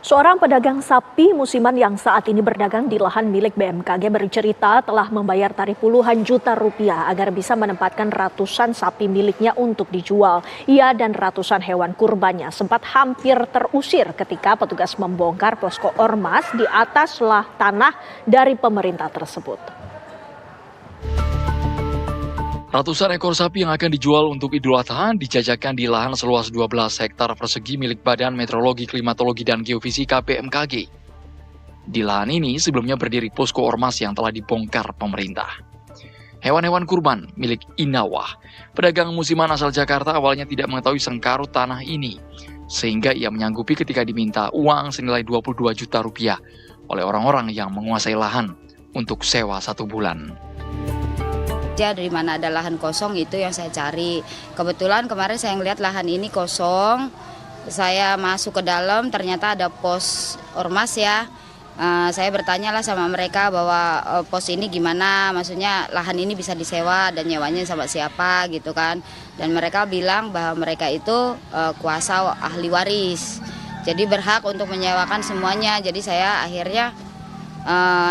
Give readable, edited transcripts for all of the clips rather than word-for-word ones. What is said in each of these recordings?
Seorang pedagang sapi musiman yang saat ini berdagang di lahan milik BMKG bercerita telah membayar tarif puluhan juta rupiah agar bisa menempatkan ratusan sapi miliknya untuk dijual. Ia dan ratusan hewan kurbannya sempat hampir terusir ketika petugas membongkar posko ormas di atas tanah dari pemerintah tersebut. Ratusan ekor sapi yang akan dijual untuk Idul Adha dijajakan di lahan seluas 12 hektar persegi milik Badan Meteorologi, Klimatologi, dan Geofisika BMKG. Di lahan ini sebelumnya berdiri posko ormas yang telah dibongkar pemerintah. Hewan-hewan kurban milik Inawah, pedagang musiman asal Jakarta, awalnya tidak mengetahui sengkarut tanah ini, sehingga ia menyanggupi ketika diminta uang senilai 22 juta rupiah oleh orang-orang yang menguasai lahan untuk sewa 1 bulan. Dari mana ada lahan kosong itu yang saya cari. Kebetulan kemarin saya ngeliat lahan ini kosong, saya masuk ke dalam ternyata ada pos ormas ya. Saya bertanya lah sama mereka bahwa pos ini gimana, maksudnya lahan ini bisa disewa dan nyewanya sama siapa gitu kan. Dan mereka bilang bahwa mereka itu kuasa ahli waris, jadi berhak untuk menyewakan semuanya. Jadi saya akhirnya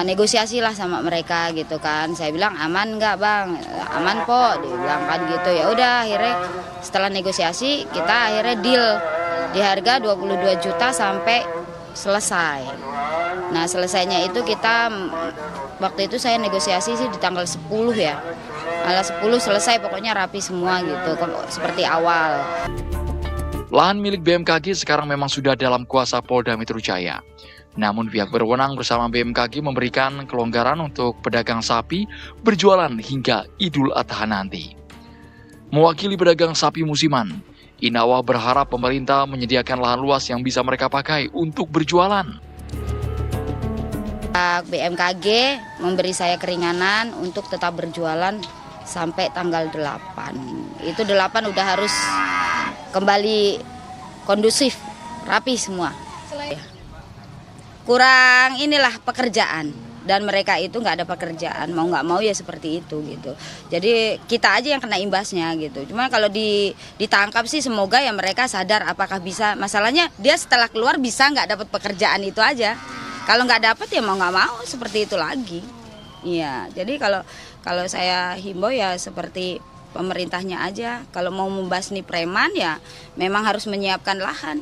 negosiasi lah sama mereka gitu kan. Saya bilang aman nggak bang, aman kok, dia bilang kan gitu. Ya udah akhirnya setelah negosiasi kita akhirnya deal di harga 22 juta sampai selesai. Nah selesainya itu kita waktu itu saya negosiasi sih di tanggal 10 ya, tanggal 10 selesai pokoknya rapi semua gitu seperti awal. Lahan milik BMKG sekarang memang sudah dalam kuasa Polda Metro Jaya. Namun pihak berwenang bersama BMKG memberikan kelonggaran untuk pedagang sapi berjualan hingga Idul Adha nanti. Mewakili pedagang sapi musiman, Inawah berharap pemerintah menyediakan lahan luas yang bisa mereka pakai untuk berjualan. BMKG memberi saya keringanan untuk tetap berjualan sampai tanggal 8. Itu 8 udah harus kembali kondusif, rapi semua. Kurang inilah pekerjaan, dan mereka itu nggak ada pekerjaan, mau nggak mau ya seperti itu gitu. Jadi kita aja yang kena imbasnya gitu. Cuma kalau ditangkap sih semoga ya mereka sadar apakah bisa. Masalahnya dia setelah keluar bisa nggak dapat pekerjaan itu aja. Kalau nggak dapat ya mau nggak mau seperti itu lagi. Iya. Jadi kalau saya himbau ya seperti pemerintahnya aja. Kalau mau membasmi preman ya memang harus menyiapkan lahan.